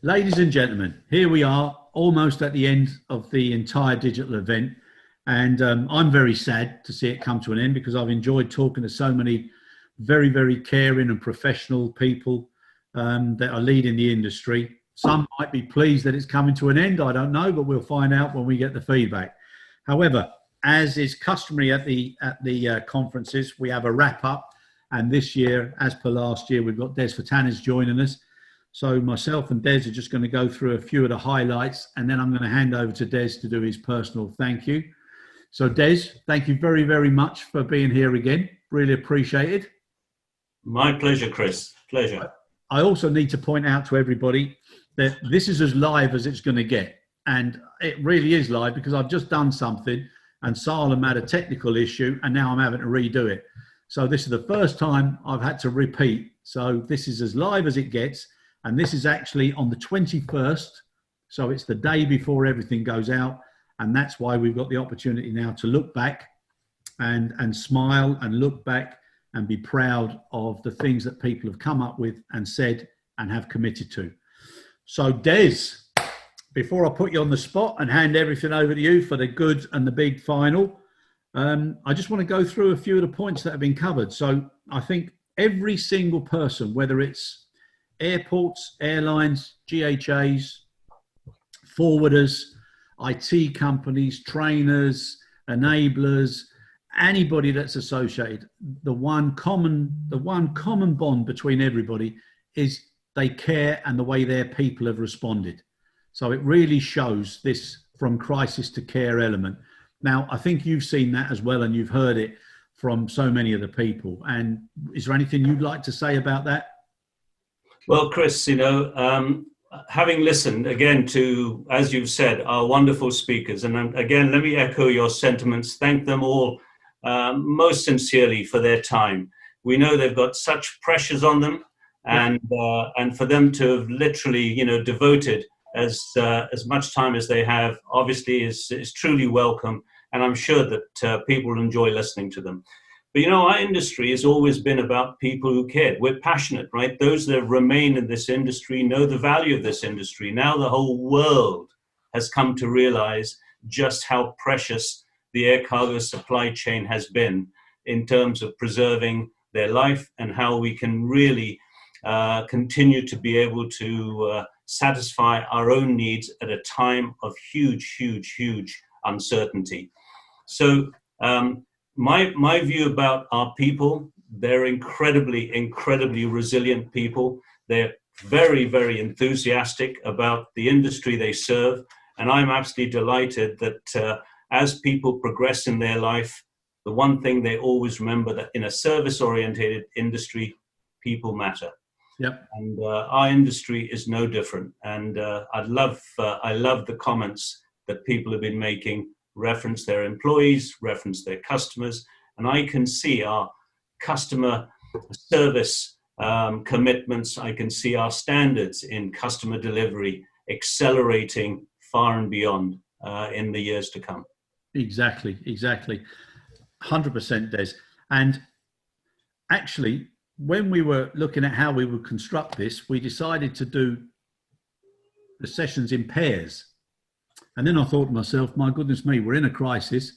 Ladies and gentlemen, here we are, almost at the end of the entire digital event. And I'm very sad to see it come to an end because I've enjoyed talking to so many very, very caring and professional people that are leading the industry. Some might be pleased that it's coming to an end. I don't know, but we'll find out when we get the feedback. However, as is customary at the conferences, we have a wrap up. And this year, as per last year, we've got Vertannes joining us. So myself and Des are just going to go through a few of the highlights, and then I'm going to hand over to Des to do his personal thank you. So Des, thank you very, very much for being here again. Really appreciated. My pleasure, Chris. Pleasure. I also need to point out to everybody that this is as live as it's going to get. And it really is live because I've just done something and Salem had a technical issue and now I'm having to redo it. So this is the first time I've had to repeat. So this is as live as it gets. And this is actually on the 21st. So it's the day before everything goes out. And that's why we've got the opportunity now to look back and smile and look back and be proud of the things that people have come up with and said and have committed to. So Des, before I put you on the spot and hand everything over to you for the good and the big final, I just want to go through a few of the points that have been covered. So I think every single person, whether it's airports, airlines, GHAs, forwarders, IT companies, trainers, enablers, anybody that's associated, the one common bond between everybody is they care and the way their people have responded. So it really shows this from crisis to care element. Now, I think you've seen that as well and you've heard it from so many of the people. And is there anything you'd like to say about that? Well, Chris, having listened again to, as you've said, our wonderful speakers, and again, let me echo your sentiments. Thank them all most sincerely for their time. We know they've got such pressures on them, and for them to have literally, devoted as much time as they have, obviously is truly welcome, and I'm sure that people will enjoy listening to them. But, our industry has always been about people who cared. We're passionate, right? Those that remain in this industry know the value of this industry. Now the whole world has come to realize just how precious the air cargo supply chain has been in terms of preserving their life and how we can really continue to be able to satisfy our own needs at a time of huge, huge, huge uncertainty. So, my view about our people, they're incredibly, incredibly resilient people. They're very, very enthusiastic about the industry they serve. And I'm absolutely delighted that as people progress in their life, the one thing they always remember that in a service-oriented industry, people matter. Yep. And our industry is no different. And I love the comments that people have been making, reference their employees, reference their customers, and I can see our customer service commitments. I can see our standards in customer delivery accelerating far and beyond in the years to come. Exactly. 100%, Des. And actually, when we were looking at how we would construct this, we decided to do the sessions in pairs. And then I thought to myself, my goodness me, we're in a crisis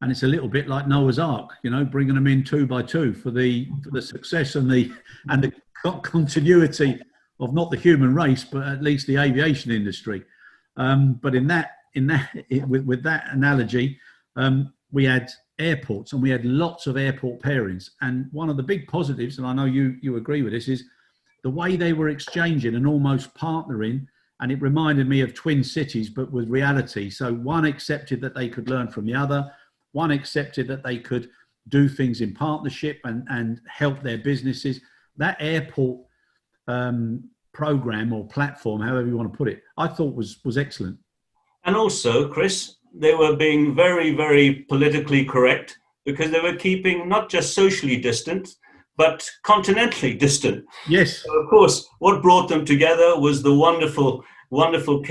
and it's a little bit like Noah's Ark, bringing them in 2 by 2 for the success and the continuity of not the human race, but at least the aviation industry. But with that analogy, we had airports and we had lots of airport pairings. And one of the big positives, and I know you agree with this, is the way they were exchanging and almost partnering. And it reminded me of twin cities, but with reality. So one accepted that they could learn from the other. One accepted that they could do things in partnership and help their businesses. That airport program or platform, however you want to put it, I thought was excellent. And also, Chris, they were being very, very politically correct because they were keeping not just socially distant, but continentally distant. Yes. So of course, what brought them together was the wonderful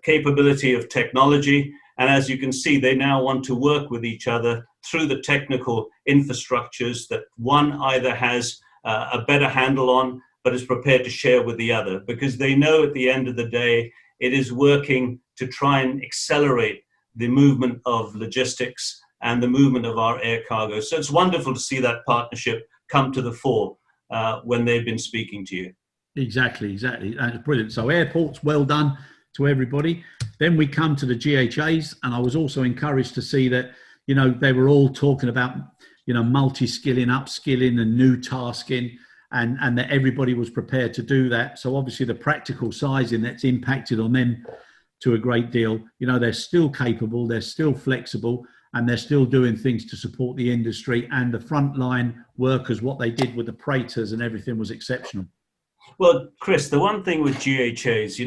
capability of technology. And as you can see, they now want to work with each other through the technical infrastructures that one either has a better handle on but is prepared to share with the other, because they know at the end of the day, it is working to try and accelerate the movement of logistics and the movement of our air cargo. So it's wonderful to see that partnership come to the fore when they've been speaking to you. Exactly. That's brilliant. So airports, well done to everybody. Then we come to the GHAs, and I was also encouraged to see that, they were all talking about, multi-skilling, upskilling and new tasking, and that everybody was prepared to do that. So obviously the practical sizing that's impacted on them to a great deal. They're still capable, they're still flexible, and they're still doing things to support the industry, and the frontline workers, what they did with the praters and everything was exceptional. Well, Chris, the one thing with GHAs,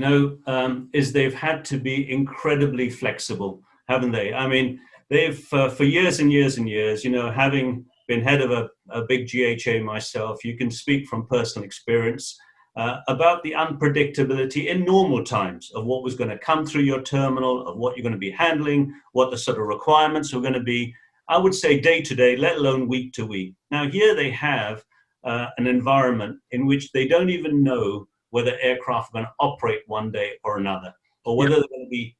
is they've had to be incredibly flexible, haven't they? I mean, they've, for years and years and years, having been head of a big GHA myself, you can speak from personal experience about the unpredictability in normal times of what was going to come through your terminal, of what you're going to be handling, what the sort of requirements are going to be, I would say day to day, let alone week to week. Now, here they have an environment in which they don't even know whether aircraft are going to operate one day or another, or whether they're going to be,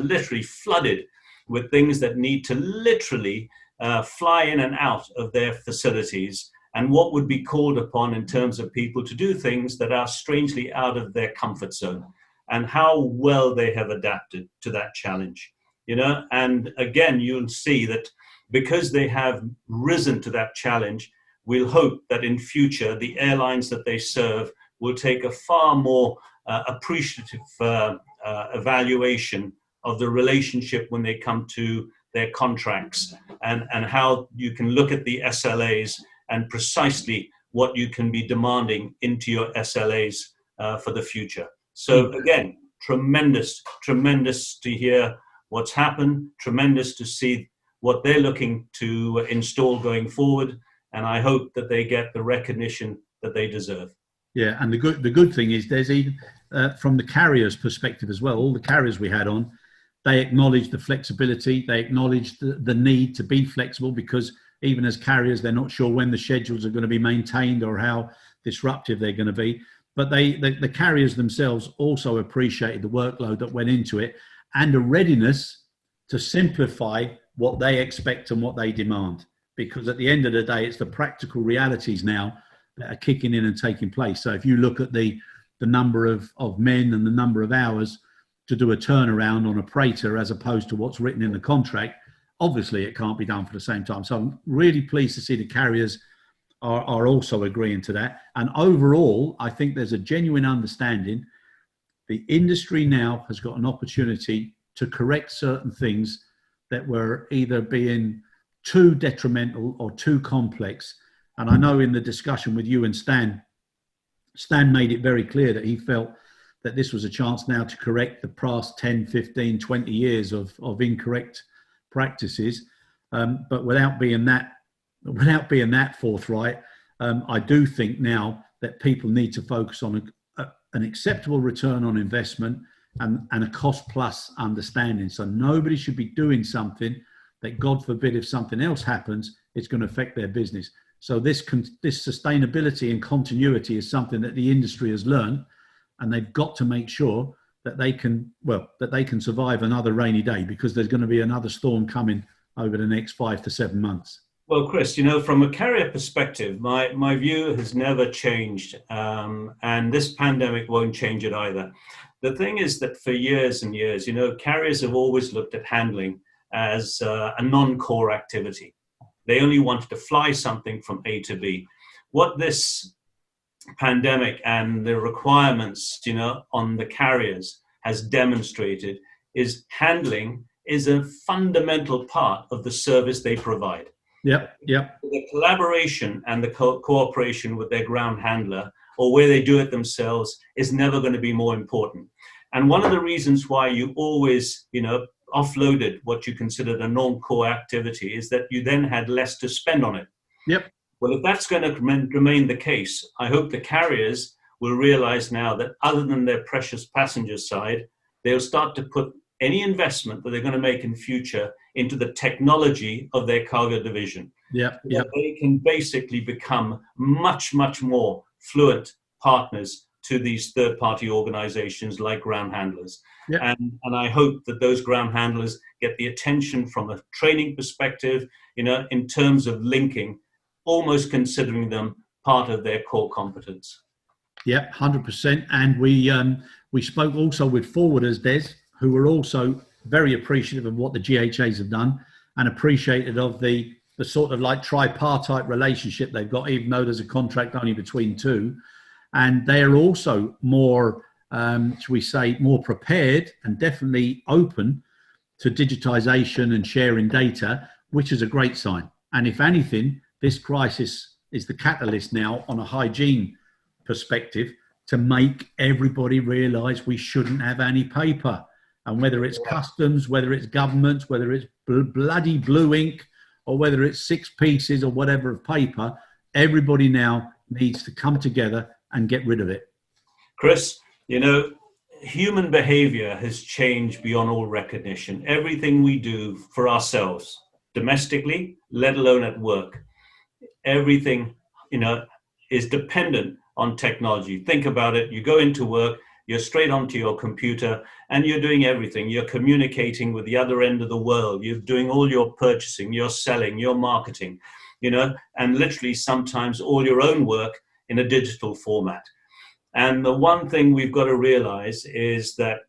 literally flooded with things that need to literally fly in and out of their facilities, and what would be called upon in terms of people to do things that are strangely out of their comfort zone, and how well they have adapted to that challenge. And again, you'll see that because they have risen to that challenge, we'll hope that in future, the airlines that they serve will take a far more appreciative evaluation of the relationship when they come to their contracts, and how you can look at the SLAs and precisely what you can be demanding into your SLAs for the future. So again, tremendous to hear what's happened, tremendous to see what they're looking to install going forward. And I hope that they get the recognition that they deserve. Yeah, and the good thing is there's even from the carriers' perspective as well. All the carriers we had on, they acknowledged the flexibility. They acknowledged the need to be flexible, because even as carriers, they're not sure when the schedules are going to be maintained or how disruptive they're going to be. But the carriers themselves also appreciated the workload that went into it, and a readiness to simplify what they expect and what they demand. Because at the end of the day, it's the practical realities now that are kicking in and taking place. So if you look at the number of men and the number of hours to do a turnaround on a prater as opposed to what's written in the contract, obviously it can't be done for the same time. So I'm really pleased to see the carriers are also agreeing to that. And overall, I think there's a genuine understanding. The industry now has got an opportunity to correct certain things that were either being too detrimental or too complex. And I know in the discussion with you and Stan made it very clear that he felt that this was a chance now to correct the past 10, 15, 20 years of incorrect practices. But without being that forthright, I do think now that people need to focus on an acceptable return on investment and a cost plus understanding. So nobody should be doing something that, God forbid, if something else happens, it's going to affect their business. So this sustainability and continuity is something that the industry has learned, and they've got to make sure that they can survive another rainy day, because there's going to be another storm coming over the next 5 to 7 months. Well, Chris, from a carrier perspective, my view has never changed, and this pandemic won't change it either. The thing is that for years and years, carriers have always looked at handling as a non-core activity. They only wanted to fly something from A to B. What this pandemic and the requirements, on the carriers has demonstrated is handling is a fundamental part of the service they provide. Yep. The collaboration and the cooperation with their ground handler, or where they do it themselves, is never going to be more important. And one of the reasons why you always, offloaded what you considered a non-core activity is that you then had less to spend on it. Yep. Well, if that's going to remain the case, I hope the carriers will realize now that other than their precious passenger side, they'll start to put any investment that they're going to make in future into the technology of their cargo division. Yep. They can basically become much, much more fluent partners to these third-party organizations like ground handlers. Yep. And I hope that those ground handlers get the attention from a training perspective, in terms of linking, almost considering them part of their core competence. Yep, 100%. And we spoke also with forwarders, Des, who were also very appreciative of what the GHAs have done and appreciated of the sort of like tripartite relationship they've got, even though there's a contract only between two. And they are also more, shall we say, more prepared and definitely open to digitization and sharing data, which is a great sign. And if anything, this crisis is the catalyst now on a hygiene perspective to make everybody realize we shouldn't have any paper. And whether it's customs, whether it's government, whether it's bloody blue ink, or whether it's 6 pieces or whatever of paper, everybody now needs to come together and get rid of it. Chris, human behavior has changed beyond all recognition. Everything we do for ourselves, domestically, let alone at work, everything, is dependent on technology. Think about it. You go into work, you're straight onto your computer, and you're doing everything. You're communicating with the other end of the world. You're doing all your purchasing, your selling, your marketing, and literally sometimes all your own work in a digital format. And the one thing we've got to realize is that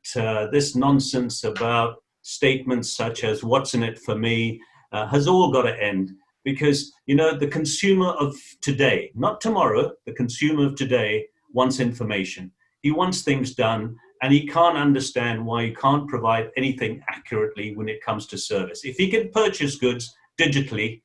this nonsense about statements such as "what's in it for me" has all got to end. Because, the consumer of today, not tomorrow, the consumer of today wants information. He wants things done, and he can't understand why you can't provide anything accurately when it comes to service. If he can purchase goods digitally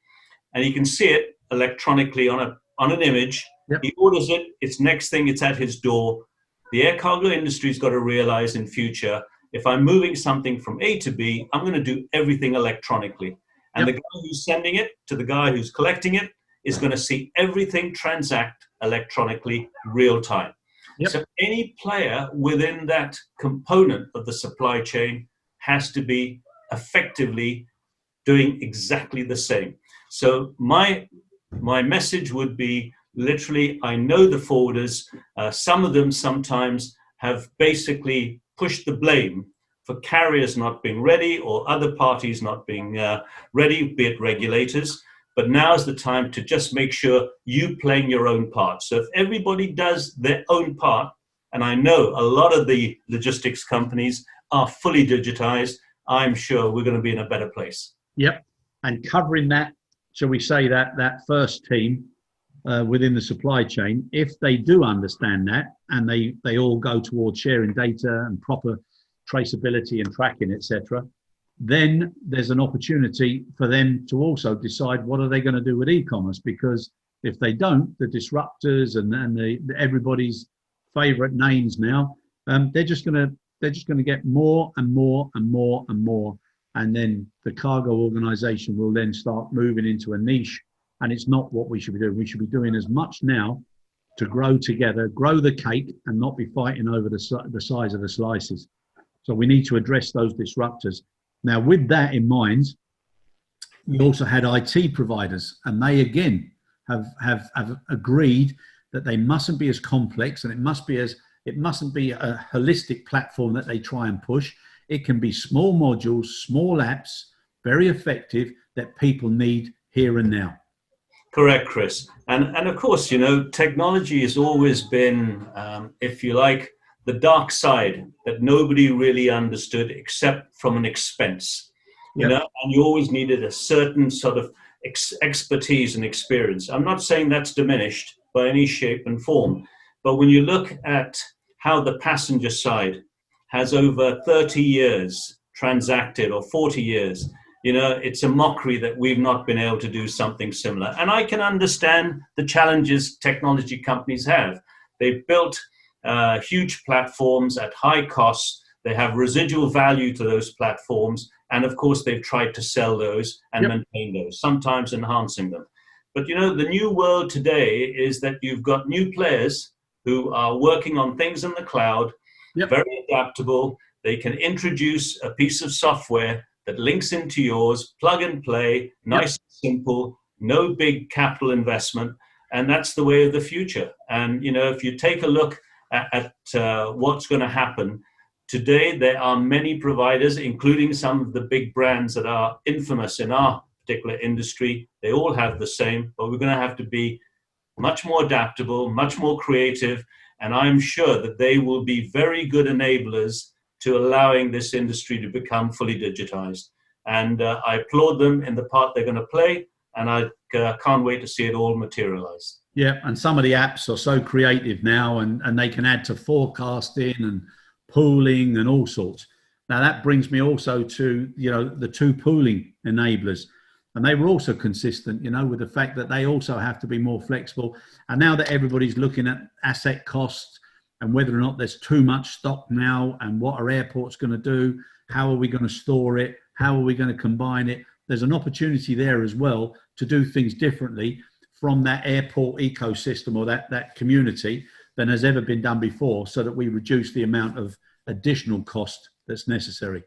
and he can see it electronically on an image, yep. He orders it, it's next thing, it's at his door. The air cargo industry's got to realize in future, if I'm moving something from A to B, I'm going to do everything electronically. And Yep. the guy who's sending it to the guy who's collecting it is going to see everything transact electronically real time. Yep. So any player within that component of the supply chain has to be effectively doing exactly the same. So my message would be literally, I know the forwarders, some of them sometimes have basically pushed the blame for carriers not being ready or other parties not being ready, be it regulators. But now's the time to just make sure you playing your own part. So if everybody does their own part, and I know a lot of the logistics companies are fully digitized, I'm sure we're going to be in a better place. Yep. And covering that, shall we say that first team within the supply chain, if they do understand that and they all go towards sharing data and proper traceability and tracking, etc., then there's an opportunity for them to also decide what are they going to do with e-commerce, because if they don't, the disruptors and everybody's favorite names now, they're just going to get more and more and more and more, and then the cargo organization will then start moving into a niche, and it's not what we should be doing. We should be doing as much now to grow together, grow the cake, and not be fighting over the size of the slices. So we need to address those disruptors. Now, with that in mind, we also had IT providers, and they again have agreed that they mustn't be as complex, and it mustn't be a holistic platform that they try and push. It can be small modules, small apps, very effective, that people need here and now. Correct, Chris. And of course, technology has always been, if you like, the dark side that nobody really understood except from an expense, Yep. and you always needed a certain sort of expertise and experience. I'm not saying that's diminished by any shape and form, but when you look at how the passenger side has over 30 years transacted, or 40 years, it's a mockery that we've not been able to do something similar. And I can understand the challenges technology companies have. They've built huge platforms at high costs. They have residual value to those platforms. And of course, they've tried to sell those and Yep. maintain those, sometimes enhancing them. But the new world today is that you've got new players who are working on things in the cloud, Yep. very adaptable. They can introduce a piece of software that links into yours, plug and play, nice and simple, no big capital investment. and that's the way of the future. And, you know, if you take a look at what's going to happen, today there are many providers, including some of the big brands that are infamous in our particular industry. They all have the same, but we're going to have to be much more adaptable, much more creative, and I'm sure that they will be very good enablers to allowing this industry to become fully digitized. And I applaud them in the part they're going to play, and I can't wait to see it all materialize. Yeah, and some of the apps are so creative now, and they can add to forecasting and pooling and all sorts. Now that brings me also to, you know, the two pooling enablers, and they were also consistent, you know, with the fact that they also have to be more flexible. And now that everybody's looking at asset costs and whether or not there's too much stock now, and what are airports going to do, how are we going to store it, how are we going to combine it, there's an opportunity there as well to do things differently from that airport ecosystem or that community than has ever been done before, so that we reduce the amount of additional cost that's necessary.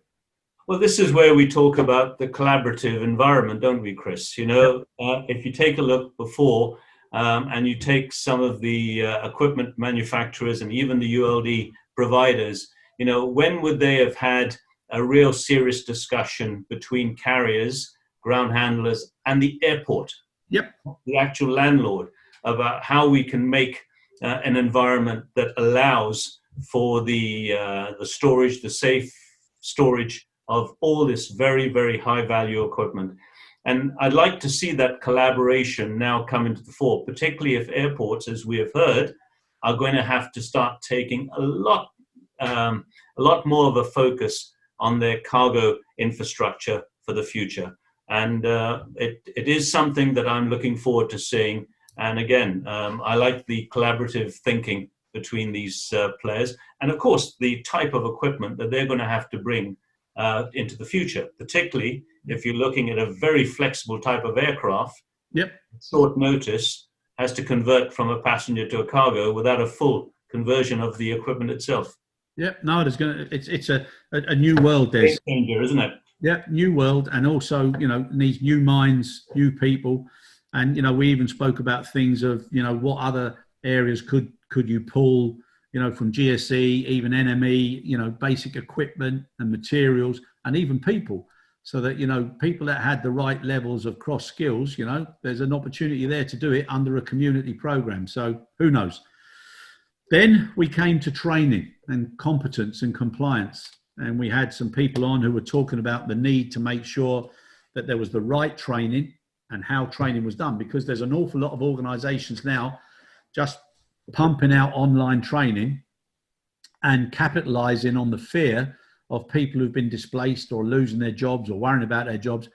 Well, this is where we talk about the collaborative environment, don't we, Chris? You know, if you take a look before and you take some of the equipment manufacturers and even the ULD providers, you know, when would they have had a real serious discussion between carriers, ground handlers, and the airport? Yep. The actual landlord, about how we can make an environment that allows for the storage, the safe storage of all this very, very high value equipment. And I'd like to see that collaboration now come into the fore, particularly if airports, as we have heard, are going to have to start taking a lot more of a focus on their cargo infrastructure for the future. And it is something that I'm looking forward to seeing. And again, I like the collaborative thinking between these players. And of course, the type of equipment that they're going to have to bring into the future, particularly if you're looking at a very flexible type of aircraft. Yep. Short notice has to convert from a passenger to a cargo without a full conversion of the equipment itself. Yep. No, it's a new world, Des. Game changer, isn't it? Yeah, new world, and also, you know, needs new minds, new people. And, you know, we even spoke about things of, you know, what other areas could you pull, you know, from GSE, even NME, you know, basic equipment and materials, and even people, so that, you know, people that had the right levels of cross skills, you know, there's an opportunity there to do it under a community program. So who knows? Then we came to training and competence and compliance. And we had some people on who were talking about the need to make sure that there was the right training and how training was done, because there's an awful lot of organizations now just pumping out online training and capitalizing on the fear of people who've been displaced or losing their jobs or worrying about their jobs,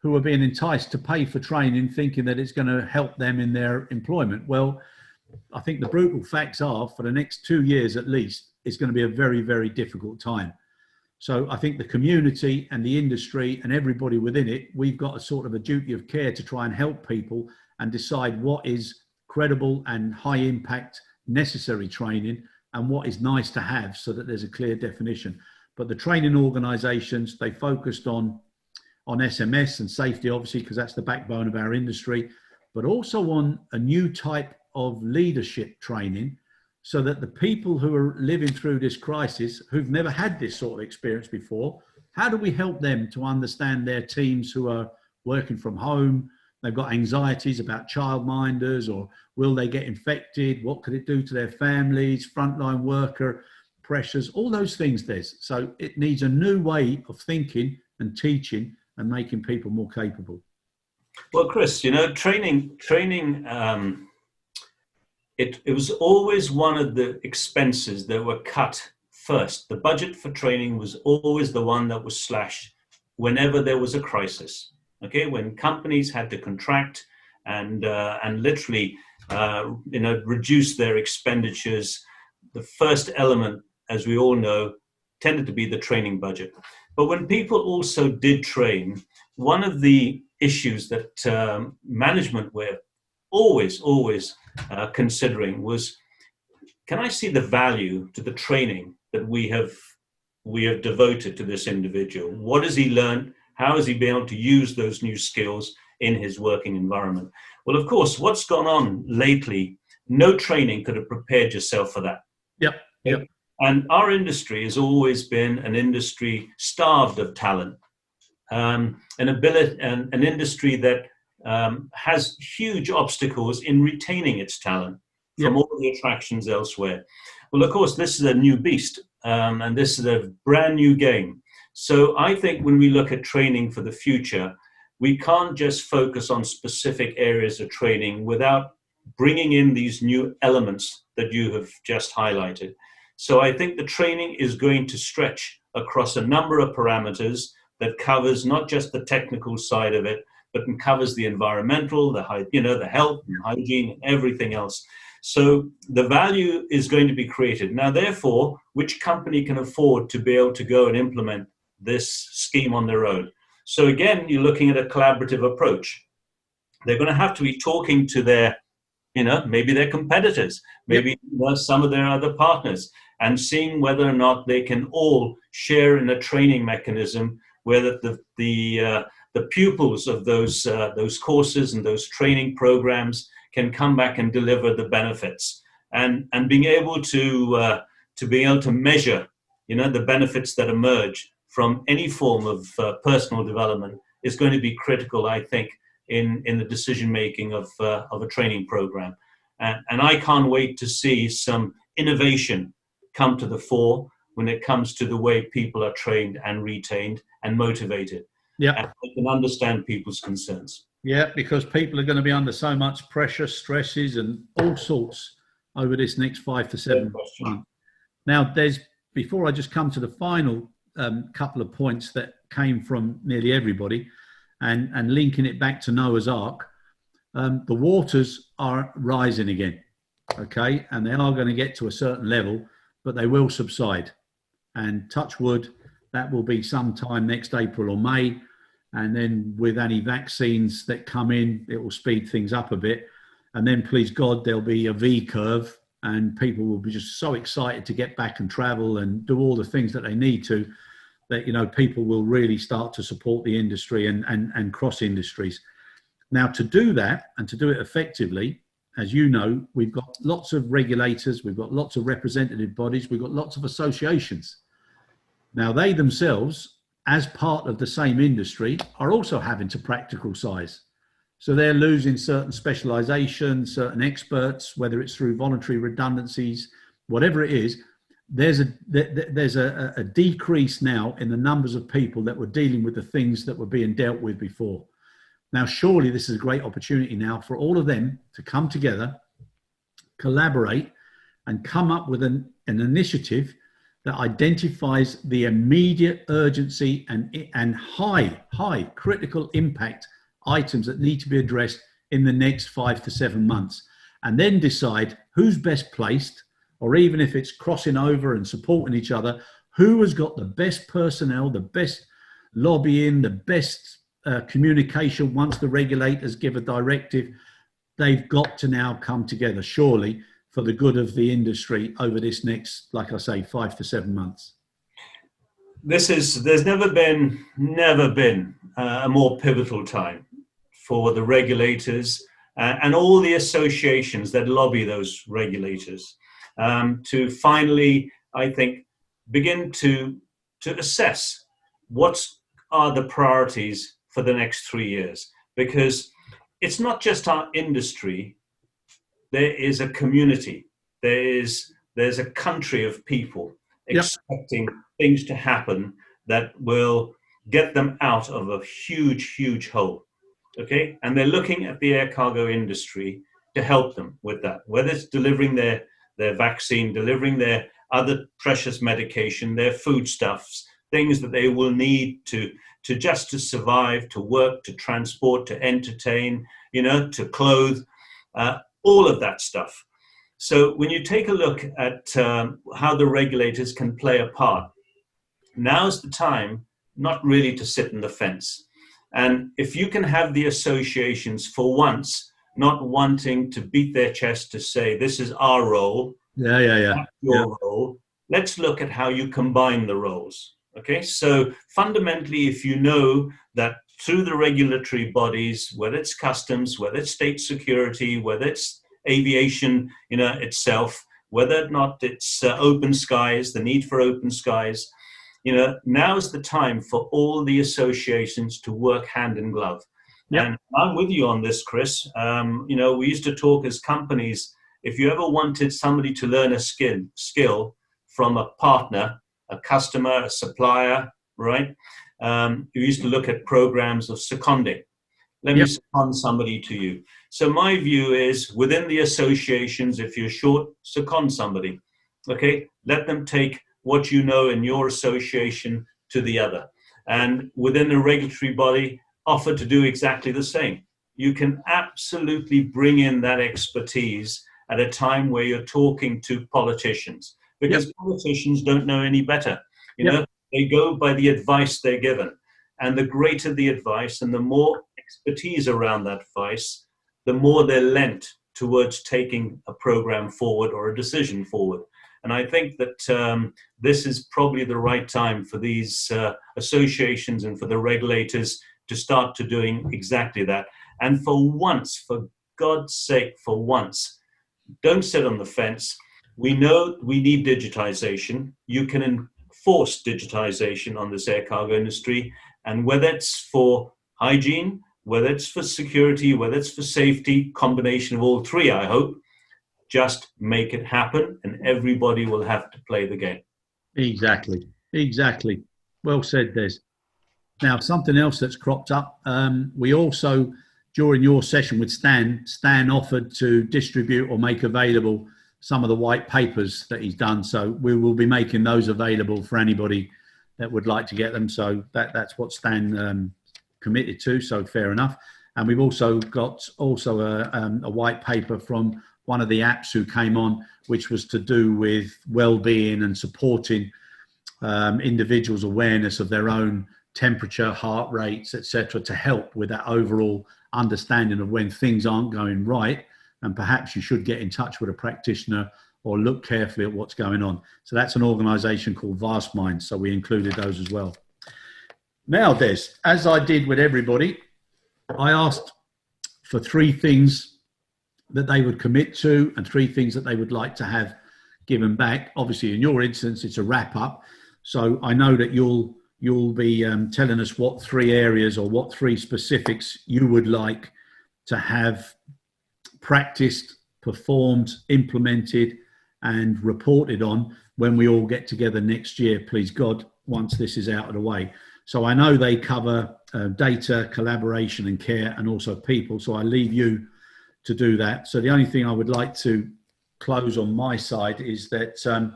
who are being enticed to pay for training, thinking that it's going to help them in their employment. Well, I think the brutal facts are, for the next 2 years at least, it's going to be a very, very difficult time. So I think the community and the industry and everybody within it, we've got a sort of a duty of care to try and help people and decide what is credible and high impact necessary training and what is nice to have, so that there's a clear definition. But the training organizations, they focused on SMS and safety, obviously, because that's the backbone of our industry, but also on a new type of leadership training, so that the people who are living through this crisis, who've never had this sort of experience before, how do we help them to understand their teams who are working from home? They've got anxieties about childminders, or will they get infected? What could it do to their families? Frontline worker pressures, all those things, Des. So it needs a new way of thinking and teaching and making people more capable. Well, Chris, you know, training. It was always one of the expenses that were cut first. The budget for training was always the one that was slashed whenever there was a crisis. Okay, when companies had to contract and literally, reduce their expenditures, the first element, as we all know, tended to be the training budget. But when people also did train, one of the issues that management were always considering was, can I see the value to the training that we have devoted to this individual? What has he learned? How has he been able to use those new skills in his working environment. Well, of course, what's gone on lately, no training could have prepared yourself for that. Yep. Yep. And our industry has always been an industry starved of talent, an industry that has huge obstacles in retaining its talent from all the attractions elsewhere. Well, of course, this is a new beast, and this is a brand new game. So I think when we look at training for the future, we can't just focus on specific areas of training without bringing in these new elements that you have just highlighted. So I think the training is going to stretch across a number of parameters that covers not just the technical side of it, but covers the environmental, the health and hygiene and everything else. So the value is going to be created. Now, therefore, which company can afford to be able to go and implement this scheme on their own? So again, you're looking at a collaborative approach. They're going to have to be talking to their, maybe their competitors, maybe some of their other partners, and seeing whether or not they can all share in a training mechanism where the pupils of those courses and those training programs can come back and deliver the benefits, and being able to measure, the benefits that emerge from any form of personal development is going to be critical, I think, in the decision making of a training program. And I can't wait to see some innovation come to the fore when it comes to the way people are trained and retained and motivated. Yeah, and I can understand people's concerns. Yeah, because people are going to be under so much pressure, stresses, and all sorts over this next 5 to 7 months. Now, before I just come to the final couple of points that came from nearly everybody, and linking it back to Noah's Ark, the waters are rising again, okay, and they are going to get to a certain level, but they will subside. And touch wood, that will be sometime next April or May. And then with any vaccines that come in, it will speed things up a bit. And then, please God, there'll be a V curve and people will be just so excited to get back and travel and do all the things that they need to, that, people will really start to support the industry and cross industries. Now, to do that and to do it effectively, as you know, we've got lots of regulators, we've got lots of representative bodies, we've got lots of associations. Now, they themselves, as part of the same industry, are also having to practical size. So they're losing certain specialization, certain experts, whether it's through voluntary redundancies, whatever it is. There's a decrease now in the numbers of people that were dealing with the things that were being dealt with before. Now, surely this is a great opportunity now for all of them to come together, collaborate, and come up with an initiative that identifies the immediate urgency and high critical impact items that need to be addressed in the next 5 to 7 months, and then decide who's best placed, or even if it's crossing over and supporting each other, who has got the best personnel, the best lobbying, the best communication. Once the regulators give a directive, they've got to now come together, surely, for the good of the industry over this next, like I say, 5 to 7 months. There's never been a more pivotal time for the regulators and all the associations that lobby those regulators to finally, I think, begin to assess what are the priorities for the next 3 years. Because it's not just our industry. There is a community, there's a country of people expecting things to happen that will get them out of a huge hole, okay? And they're looking at the air cargo industry to help them with that, whether it's delivering their vaccine, delivering their other precious medication, their foodstuffs, things that they will need to survive, to work, to transport, to entertain, to clothe, all of that stuff. So when you take a look at how the regulators can play a part, now's the time not really to sit on the fence. And if you can have the associations for once not wanting to beat their chest to say, this is our role, not your role, let's look at how you combine the roles. Okay, so fundamentally, if you know that through the regulatory bodies, whether it's customs, whether it's state security, whether it's aviation, itself, whether or not it's open skies, the need for open skies. Now is the time for all the associations to work hand in glove. Yep. And I'm with you on this, Chris. We used to talk as companies, if you ever wanted somebody to learn a skill from a partner, a customer, a supplier, right? You used to look at programs of seconding. Let me second somebody to you. So my view is, within the associations, if you're short, second somebody. Okay, let them take what you know in your association to the other. And within the regulatory body, offer to do exactly the same. You can absolutely bring in that expertise at a time where you're talking to politicians, because politicians don't know any better. They go by the advice they're given. And the greater the advice and the more expertise around that advice, the more they're lent towards taking a program forward or a decision forward. And I think that this is probably the right time for these associations and for the regulators to start to doing exactly that. And for once, for God's sake, for once, don't sit on the fence. We know we need digitization. You can enforce digitization on this air cargo industry. And whether it's for hygiene, whether it's for security, whether it's for safety, combination of all three, I hope, just make it happen and everybody will have to play the game. Exactly. Well said, Des. Now, something else that's cropped up, we also, during your session with Stan offered to distribute or make available some of the white papers that he's done. So we will be making those available for anybody that would like to get them. So that's what Stan committed to, so fair enough. And we've also got a white paper from one of the apps who came on, which was to do with well-being and supporting individuals' awareness of their own temperature, heart rates, etc., to help with that overall understanding of when things aren't going right, and perhaps you should get in touch with a practitioner or look carefully at what's going on. So that's an organisation called Vast Minds, so we included those as well. Now, Des, as I did with everybody, I asked for 3 things that they would commit to and 3 things that they would like to have given back. Obviously, in your instance, it's a wrap-up. So I know that you'll be telling us what 3 areas or what 3 specifics you would like to have practiced, performed, implemented, and reported on when we all get together next year, please God, once this is out of the way. So I know they cover data, collaboration and care, and also people. So I leave you to do that. So the only thing I would like to close on my side is that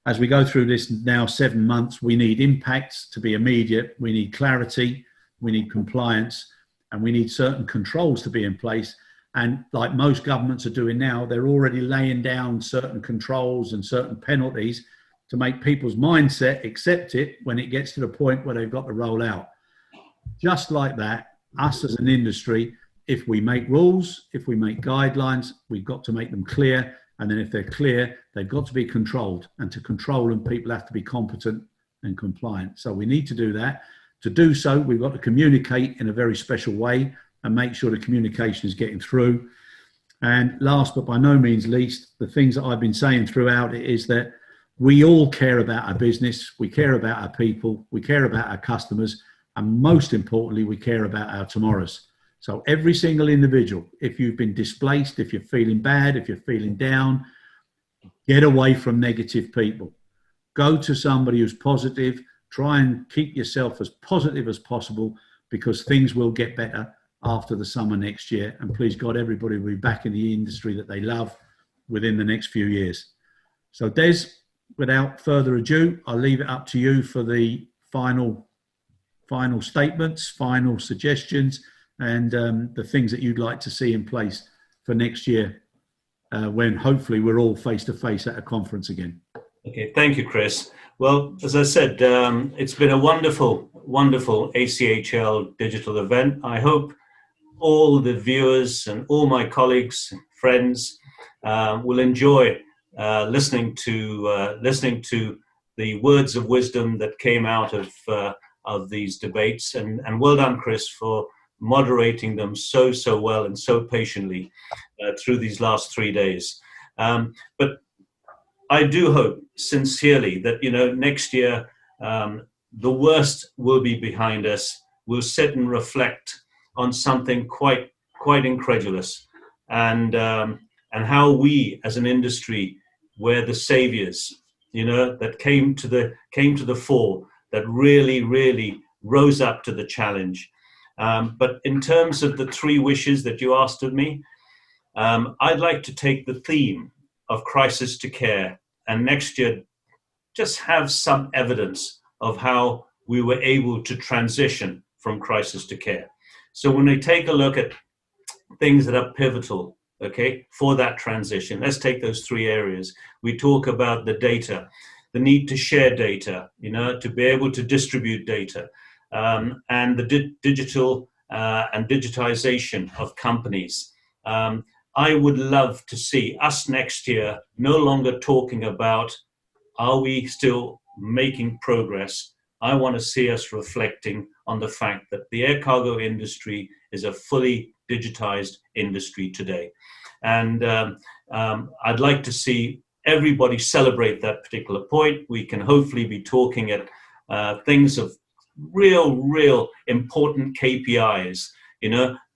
as we go through this now 7 months, we need impacts to be immediate. We need clarity, we need compliance, and we need certain controls to be in place. And like most governments are doing now, they're already laying down certain controls and certain penalties to make people's mindset accept it when it gets to the point where they've got to roll out. Just like that, us as an industry, if we make rules, if we make guidelines, we've got to make them clear. And then if they're clear, they've got to be controlled. And to control them, people have to be competent and compliant. So we need to do that. To do so, we've got to communicate in a very special way and make sure the communication is getting through. And last but by no means least, the things that I've been saying throughout it is that we all care about our business, we care about our people, we care about our customers, and most importantly, we care about our tomorrows. So every single individual, if you've been displaced, if you're feeling bad, if you're feeling down, get away from negative people. Go to somebody who's positive, try and keep yourself as positive as possible, because things will get better after the summer next year. And please God, everybody will be back in the industry that they love within the next few years. So Des, without further ado, I'll leave it up to you for the final statements, final suggestions, and the things that you'd like to see in place for next year when hopefully we're all face to face at a conference again. Okay, thank you, Chris. Well, as I said, it's been a wonderful ACHL digital event. I hope all the viewers and all my colleagues and friends will enjoy listening to the words of wisdom that came out of of these debates. And well done, Chris, for moderating them so well and so patiently through these last 3 days. But I do hope sincerely that, next year, the worst will be behind us. We'll sit and reflect on something quite incredulous, and how we as an industry were the saviors, that came to the fore, that really rose up to the challenge. But in terms of the 3 wishes that you asked of me, I'd like to take the theme of crisis to care, and next year just have some evidence of how we were able to transition from crisis to care. So when we take a look at things that are pivotal, okay, for that transition, let's take those 3 areas. We talk about the data, the need to share data, to be able to distribute data, and the digital and digitization of companies. I would love to see us next year no longer talking about, are we still making progress? I want to see us reflecting on the fact that the air cargo industry is a fully digitized industry today. And I'd like to see everybody celebrate that particular point. We can hopefully be talking at things of real important KPIs,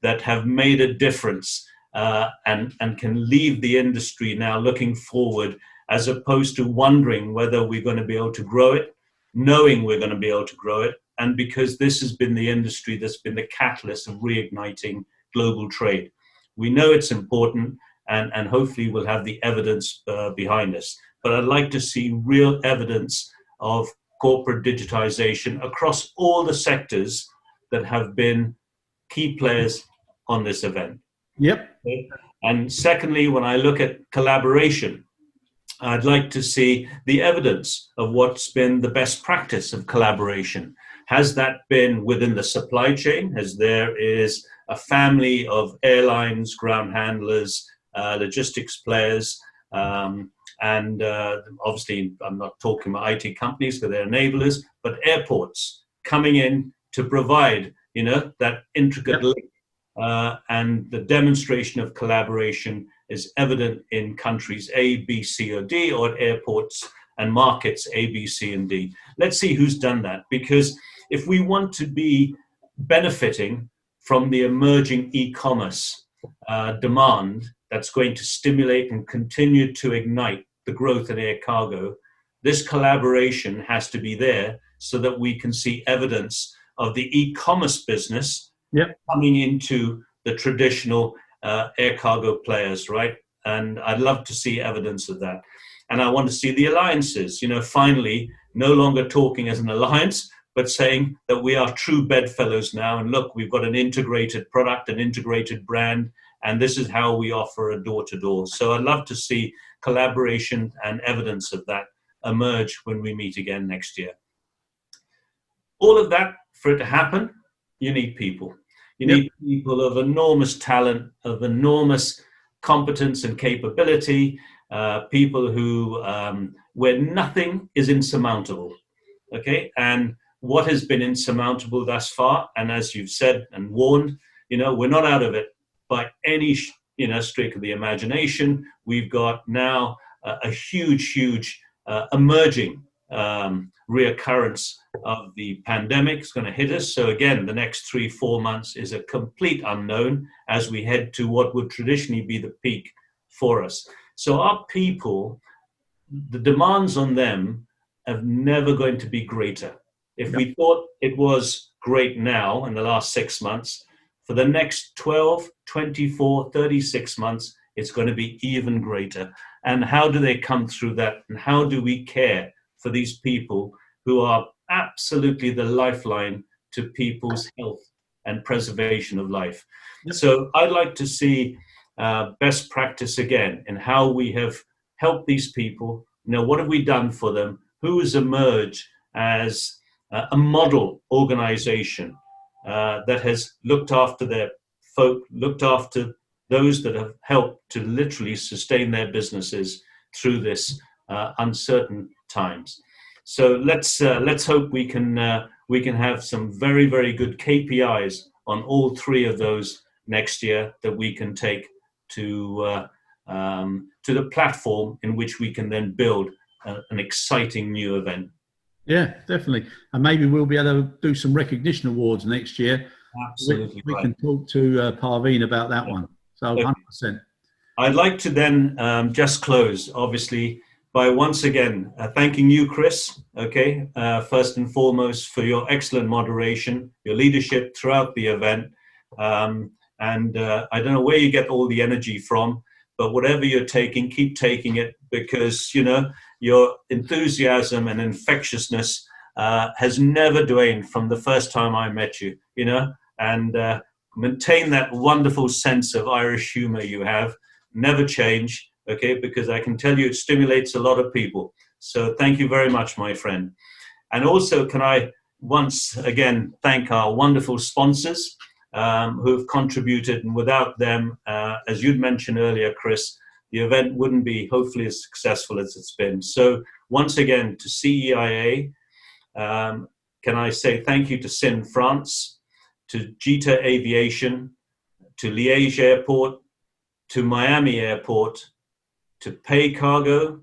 that have made a difference, and can leave the industry now looking forward, as opposed to wondering whether we're going to be able to grow it, knowing we're going to be able to grow it, and because this has been the industry that's been the catalyst of reigniting global trade. We know it's important, and hopefully we'll have the evidence behind us. But I'd like to see real evidence of corporate digitization across all the sectors that have been key players on this event. Yep. Okay? And secondly, when I look at collaboration, I'd like to see the evidence of what's been the best practice of collaboration. Has that been within the supply chain, as there is a family of airlines, ground handlers, logistics players, and obviously I'm not talking about IT companies because they're enablers, but airports coming in to provide, that intricate link. And the demonstration of collaboration is evident in countries A, B, C, or D, or at airports and markets A, B, C, and D. Let's see who's done that, because if we want to be benefiting from the emerging e-commerce demand that's going to stimulate and continue to ignite the growth in air cargo, this collaboration has to be there so that we can see evidence of the e-commerce business coming into the traditional air cargo players, right? And I'd love to see evidence of that. And I want to see the alliances, finally, no longer talking as an alliance, but saying that we are true bedfellows now. And look, we've got an integrated product, an integrated brand, and this is how we offer a door-to-door. So I'd love to see collaboration and evidence of that emerge when we meet again next year. All of that, for it to happen, you need people. You need people of enormous talent, of enormous competence and capability, people who, where nothing is insurmountable, okay? And what has been insurmountable thus far, and as you've said and warned, we're not out of it by any, streak of the imagination. We've got now a huge emerging reoccurrence of the pandemic is going to hit us. So again, the next 3-4 months is a complete unknown as we head to what would traditionally be the peak for us. So our people, the demands on them are never going to be greater. If we thought it was great now in the last 6 months, for the next 12, 24, 36 months, it's going to be even greater. And how do they come through that? And how do we care for these people who are absolutely the lifeline to people's health and preservation of life? So I'd like to see best practice again in how we have helped these people. What have we done for them? Who has emerged as a model organization that has looked after their folk, looked after those that have helped to literally sustain their businesses through this uncertain times. So let's hope we can we can have some very, very good KPIs on all three of those next year that we can take to the platform in which we can then build an exciting new event. Yeah, definitely. And maybe we'll be able to do some recognition awards next year. Absolutely We right. can talk to Parveen about that one. So 100%. I'd like to then just close, obviously, by once again thanking you, Chris, okay, first and foremost, for your excellent moderation, your leadership throughout the event. I don't know where you get all the energy from, but whatever you're taking, keep taking it, because, you know, your enthusiasm and infectiousness has never waned from the first time I met you, you know, and maintain that wonderful sense of Irish humor you have. Never change, okay, because I can tell you it stimulates a lot of people. So thank you very much, my friend. And also, can I once again thank our wonderful sponsors who have contributed, and without them, as you'd mentioned earlier, Chris, the event wouldn't be hopefully as successful as it's been. So once again, to CEIA, can I say thank you to SIN France, to JITA Aviation, to Liège Airport, to Miami Airport, to Pay Cargo,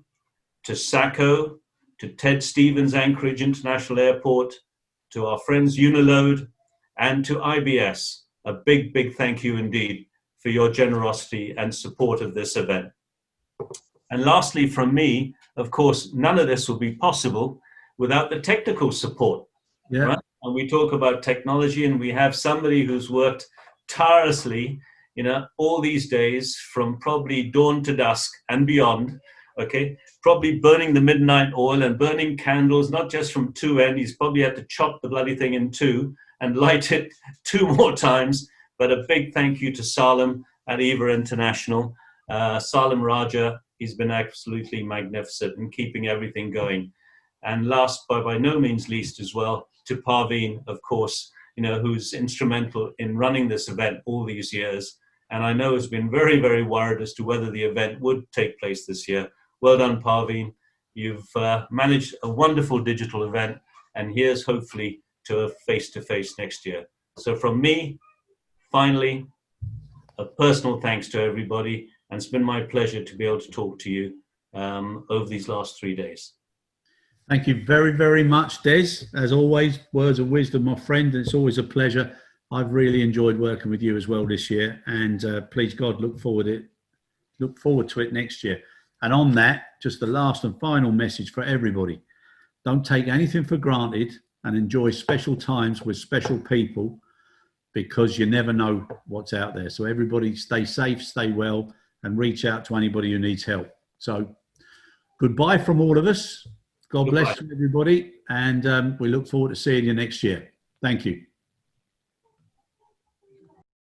to SACO, to Ted Stevens Anchorage International Airport, to our friends Uniload, and to IBS. A big, big thank you indeed for your generosity and support of this event. And lastly, from me, of course, none of this will be possible without the technical support. Yeah. Right? And we talk about technology, and we have somebody who's worked tirelessly, you know, all these days from probably dawn to dusk and beyond, okay, probably burning the midnight oil and burning candles, not just from two ends. He's probably had to chop the bloody thing in two and light it 2 more times. But a big thank you to Salim at EVA International. Salim Raja, he's been absolutely magnificent in keeping everything going. And last, but by no means least as well, to Parveen, of course, you know, who's instrumental in running this event all these years. And I know has been very, very worried as to whether the event would take place this year. Well done, Parveen. You've managed a wonderful digital event, and here's hopefully to a face-to-face next year. So from me, finally, a personal thanks to everybody, and it's been my pleasure to be able to talk to you over these last 3 days. Thank you very, very much, Des. As always, words of wisdom, my friend. It's always a pleasure. I've really enjoyed working with you as well this year, and please God, look forward to it next year. And on that, just the last and final message for everybody: don't take anything for granted, and enjoy special times with special people, because you never know what's out there. So everybody, stay safe, stay well, and reach out to anybody who needs help. So goodbye from all of us. God bless everybody, and we look forward to seeing you next year. Thank you.